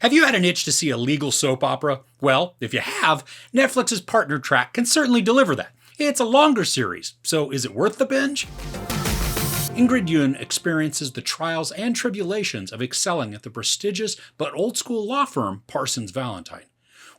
Have you had an itch to see a legal soap opera? Well, if you have, Netflix's Partner Track can certainly deliver that. It's a longer series, so is it worth the binge? Ingrid Yun experiences the trials and tribulations of excelling at the prestigious but old-school law firm Parsons Valentine.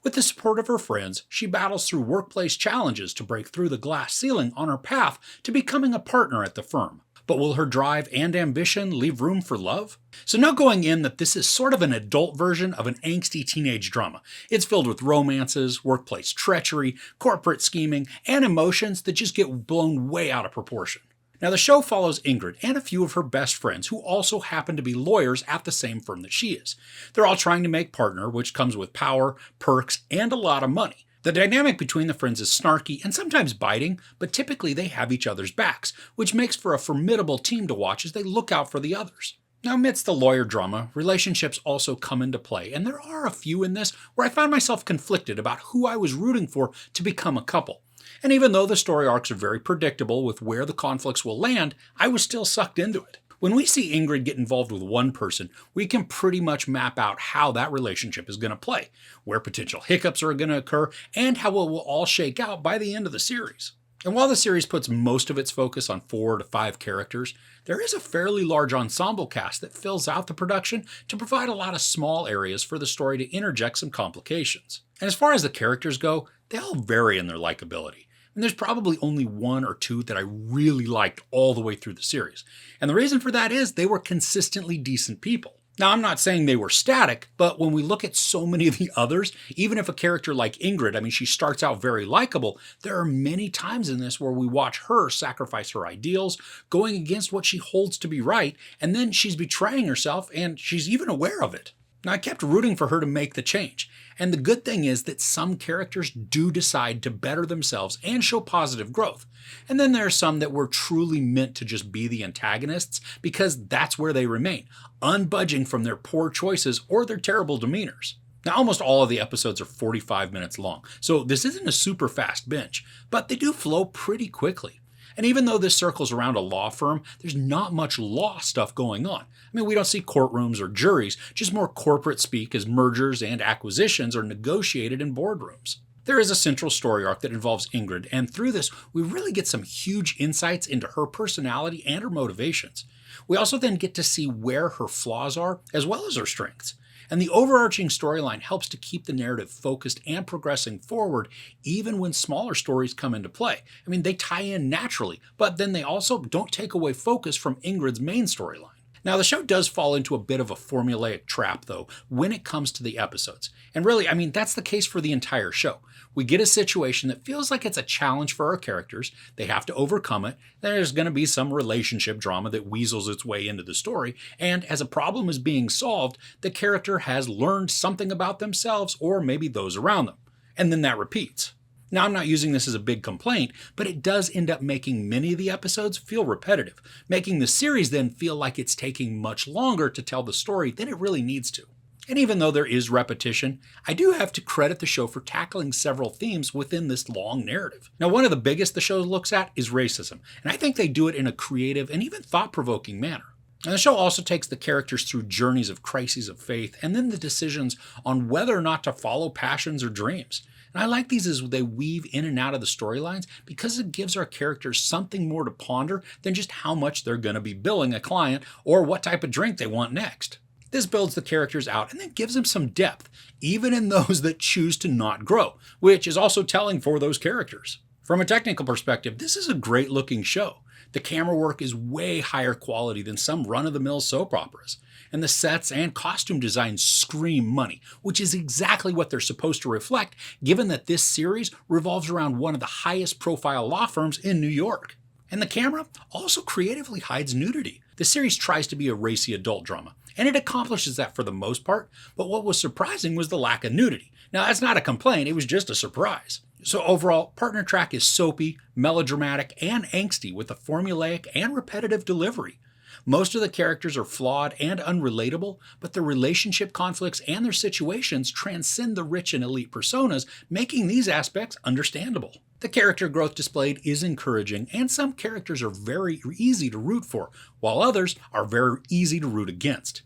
With the support of her friends, she battles through workplace challenges to break through the glass ceiling on her path to becoming a partner at the firm. But will her drive and ambition leave room for love? So know going in that this is sort of an adult version of an angsty teenage drama. It's filled with romances, workplace treachery, corporate scheming, and emotions that just get blown way out of proportion. Now the show follows Ingrid and a few of her best friends who also happen to be lawyers at the same firm that she is. They're all trying to make partner, which comes with power, perks, and a lot of money. The dynamic between the friends is snarky and sometimes biting, but typically they have each other's backs, which makes for a formidable team to watch as they look out for the others. Now, amidst the lawyer drama, relationships also come into play, and there are a few in this where I found myself conflicted about who I was rooting for to become a couple. And even though the story arcs are very predictable with where the conflicts will land, I was still sucked into it. When we see Ingrid get involved with one person, we can pretty much map out how that relationship is going to play, where potential hiccups are going to occur, and how it will all shake out by the end of the series. And while the series puts most of its focus on 4 to 5 characters, there is a fairly large ensemble cast that fills out the production to provide a lot of small areas for the story to interject some complications. And as far as the characters go, they all vary in their likability. And there's probably only 1 or 2 that I really liked all the way through the series. And the reason for that is they were consistently decent people. Now, I'm not saying they were static, but when we look at so many of the others, even if a character like Ingrid, she starts out very likable, there are many times in this where we watch her sacrifice her ideals, going against what she holds to be right, and then she's betraying herself, and she's even aware of it. Now, I kept rooting for her to make the change, and the good thing is that some characters do decide to better themselves and show positive growth. And then there are some that were truly meant to just be the antagonists because that's where they remain, unbudging from their poor choices or their terrible demeanors. Now, almost all of the episodes are 45 minutes long, so this isn't a super fast binge, but they do flow pretty quickly. And even though this circles around a law firm, there's not much law stuff going on. We don't see courtrooms or juries, just more corporate speak as mergers and acquisitions are negotiated in boardrooms. There is a central story arc that involves Ingrid, and through this, we really get some huge insights into her personality and her motivations. We also then get to see where her flaws are, as well as her strengths. And the overarching storyline helps to keep the narrative focused and progressing forward, even when smaller stories come into play. They tie in naturally, but then they also don't take away focus from Ingrid's main storyline. Now, the show does fall into a bit of a formulaic trap, though, when it comes to the episodes. And really, that's the case for the entire show. We get a situation that feels like it's a challenge for our characters. They have to overcome it. There's going to be some relationship drama that weasels its way into the story. And as a problem is being solved, the character has learned something about themselves or maybe those around them. And then that repeats. Now, I'm not using this as a big complaint, but it does end up making many of the episodes feel repetitive, making the series then feel like it's taking much longer to tell the story than it really needs to. And even though there is repetition, I do have to credit the show for tackling several themes within this long narrative. Now, one of the biggest the show looks at is racism, and I think they do it in a creative and even thought-provoking manner. And the show also takes the characters through journeys of crises of faith and then the decisions on whether or not to follow passions or dreams. And I like these as they weave in and out of the storylines because it gives our characters something more to ponder than just how much they're going to be billing a client or what type of drink they want next. This builds the characters out and then gives them some depth, even in those that choose to not grow, which is also telling for those characters. From a technical perspective, this is a great looking show. The camera work is way higher quality than some run-of-the-mill soap operas, and the sets and costume designs scream money, which is exactly what they're supposed to reflect, given that this series revolves around one of the highest profile law firms in New York. And the camera also creatively hides nudity. The series tries to be a racy adult drama, and it accomplishes that for the most part, but what was surprising was the lack of nudity. Now, that's not a complaint, it was just a surprise. So overall, Partner Track is soapy, melodramatic, and angsty with a formulaic and repetitive delivery. Most of the characters are flawed and unrelatable, but their relationship conflicts and their situations transcend the rich and elite personas, making these aspects understandable. The character growth displayed is encouraging, and some characters are very easy to root for, while others are very easy to root against.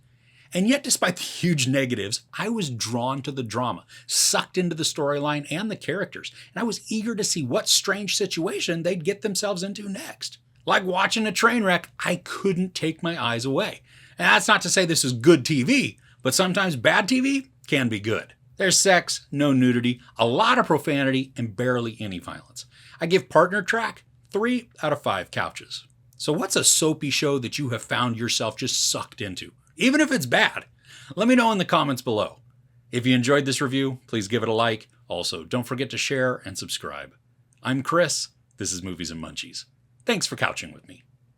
And yet, despite the huge negatives, I was drawn to the drama, sucked into the storyline and the characters, and I was eager to see what strange situation they'd get themselves into next. Like watching a train wreck, I couldn't take my eyes away. And that's not to say this is good TV, but sometimes bad TV can be good. There's sex, no nudity, a lot of profanity, and barely any violence. I give Partner Track 3 out of 5 couches. So what's a soapy show that you have found yourself just sucked into? Even if it's bad, let me know in the comments below. If you enjoyed this review, please give it a like. Also, don't forget to share and subscribe. I'm Chris. This is Movies and Munchies. Thanks for couching with me.